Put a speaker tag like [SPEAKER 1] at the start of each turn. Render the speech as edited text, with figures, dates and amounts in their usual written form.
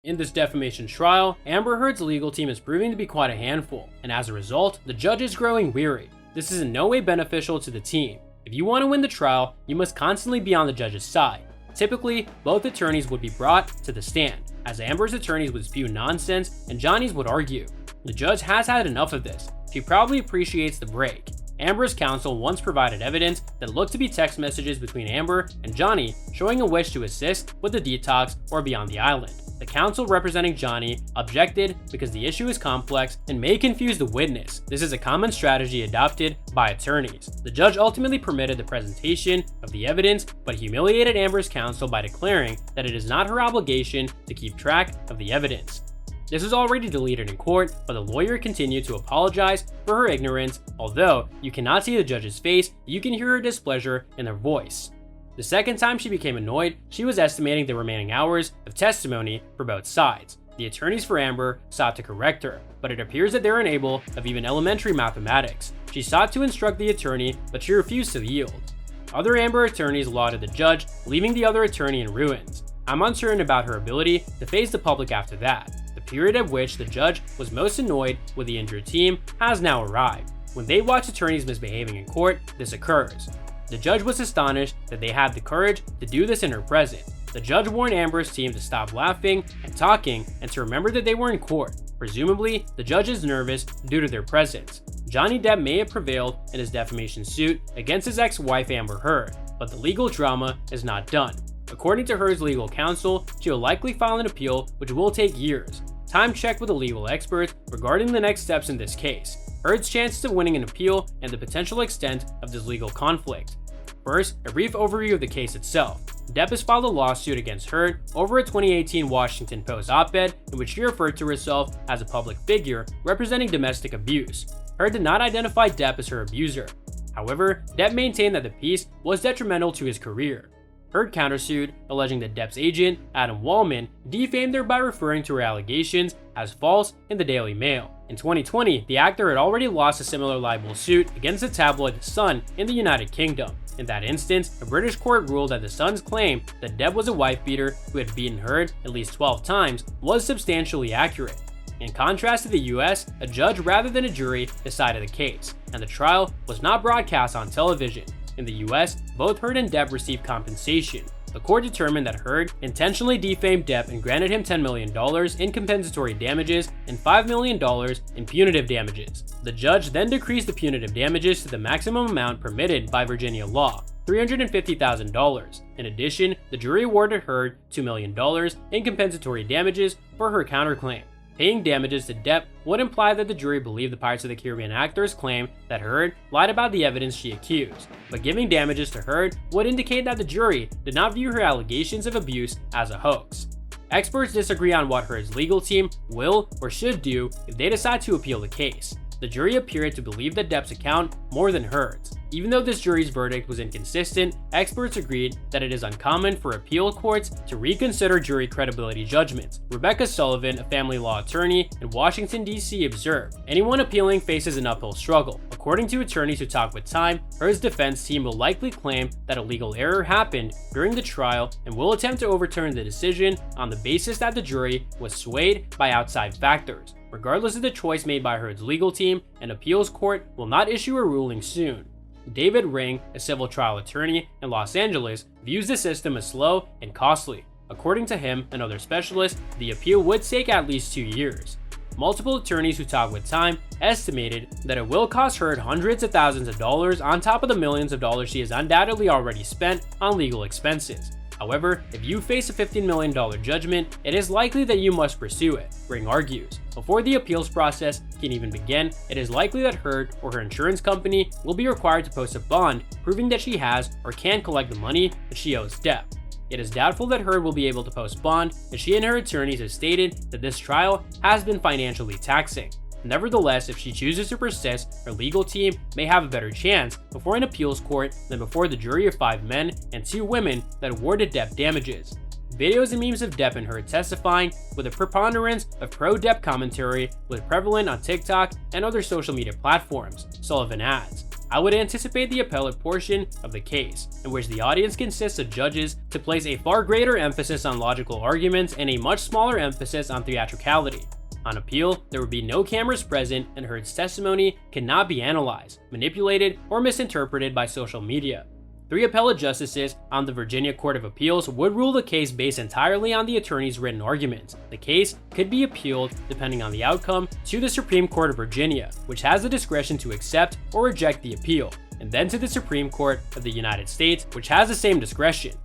[SPEAKER 1] In this defamation trial, Amber Heard's legal team is proving to be quite a handful, and as a result, the judge is growing weary. This is in no way beneficial to the team. If you want to win the trial, you must constantly be on the judge's side. Typically, both attorneys would be brought to the stand, as Amber's attorneys would spew nonsense and Johnny's would argue. The judge has had enough of this. She probably appreciates the break. Amber's counsel once provided evidence that looked to be text messages between Amber and Johnny showing a wish to assist with the detox or be on the island. The counsel representing Johnny objected because the issue is complex and may confuse the witness. This is a common strategy adopted by attorneys. The judge ultimately permitted the presentation of the evidence, but humiliated Amber's counsel by declaring that it is not her obligation to keep track of the evidence. This was already deleted in court, but the lawyer continued to apologize for her ignorance. Although you cannot see the judge's face, you can hear her displeasure in her voice. The second time she became annoyed, she was estimating the remaining hours of testimony for both sides. The attorneys for Amber sought to correct her, but it appears that they're unable of even elementary mathematics. She sought to instruct the attorney, but she refused to yield. Other Amber attorneys lauded the judge, leaving the other attorney in ruins. I'm uncertain about her ability to face the public after that. The period at which the judge was most annoyed with the injured team has now arrived. When they watch attorneys misbehaving in court, this occurs. The judge was astonished that they had the courage to do this in her presence. The judge warned Amber's team to stop laughing and talking and to remember that they were in court. Presumably, the judge is nervous due to their presence. Johnny Depp may have prevailed in his defamation suit against his ex-wife Amber Heard, but the legal drama is not done. According to Heard's legal counsel, she will likely file an appeal, which will take years. Time checked with a legal expert regarding the next steps in this case, Heard's chances of winning an appeal, and the potential extent of this legal conflict. First, a brief overview of the case itself. Depp has filed a lawsuit against Heard over a 2018 Washington Post op-ed in which she referred to herself as a public figure representing domestic abuse. Heard did not identify Depp as her abuser. However, Depp maintained that the piece was detrimental to his career. Heard countersued, alleging that Depp's agent, Adam Wallman, defamed her by referring to her allegations as false in the Daily Mail. In 2020, the actor had already lost a similar libel suit against the tabloid The Sun in the United Kingdom. In that instance, a British court ruled that The Sun's claim that Depp was a wife-beater who had beaten Heard at least 12 times was substantially accurate. In contrast to the US, a judge rather than a jury decided the case, and the trial was not broadcast on television. In the US, both Heard and Depp received compensation. The court determined that Heard intentionally defamed Depp and granted him $10 million in compensatory damages and $5 million in punitive damages. The judge then decreased the punitive damages to the maximum amount permitted by Virginia law, $350,000. In addition, the jury awarded Heard $2 million in compensatory damages for her counterclaim. Paying damages to Depp would imply that the jury believed the Pirates of the Caribbean actor's claim that Heard lied about the evidence she accused, but giving damages to Heard would indicate that the jury did not view her allegations of abuse as a hoax. Experts disagree on what Heard's legal team will or should do if they decide to appeal the case. The jury appeared to believe that Depp's account more than Heard's. Even though this jury's verdict was inconsistent, experts agreed that it is uncommon for appeal courts to reconsider jury credibility judgments. Rebecca Sullivan, a family law attorney in Washington, D.C., observed, "Anyone appealing faces an uphill struggle. According to attorneys who talk with Time, Heard's defense team will likely claim that a legal error happened during the trial and will attempt to overturn the decision on the basis that the jury was swayed by outside factors. Regardless of the choice made by Heard's legal team, an appeals court will not issue a ruling soon." David Ring, a civil trial attorney in Los Angeles, views the system as slow and costly. According to him and other specialists, the appeal would take at least 2 years. Multiple attorneys who talk with Time estimated that it will cost Heard hundreds of thousands of dollars on top of the millions of dollars she has undoubtedly already spent on legal expenses. However, if you face a $15 million judgment, it is likely that you must pursue it, Ring argues. Before the appeals process can even begin, it is likely that Heard or her insurance company will be required to post a bond proving that she has or can collect the money that she owes Depp. It is doubtful that Heard will be able to post bond, as she and her attorneys have stated that this trial has been financially taxing. Nevertheless, if she chooses to persist, her legal team may have a better chance before an appeals court than before the jury of 5 men and 2 women that awarded Depp damages. Videos and memes of Depp and Heard testifying with a preponderance of pro-Depp commentary was prevalent on TikTok and other social media platforms, Sullivan adds. I would anticipate the appellate portion of the case, in which the audience consists of judges, to place a far greater emphasis on logical arguments and a much smaller emphasis on theatricality. On appeal, there would be no cameras present, and Heard's testimony cannot be analyzed, manipulated, or misinterpreted by social media. 3 appellate justices on the Virginia Court of Appeals would rule the case based entirely on the attorney's written arguments. The case could be appealed, depending on the outcome, to the Supreme Court of Virginia, which has the discretion to accept or reject the appeal, and then to the Supreme Court of the United States, which has the same discretion.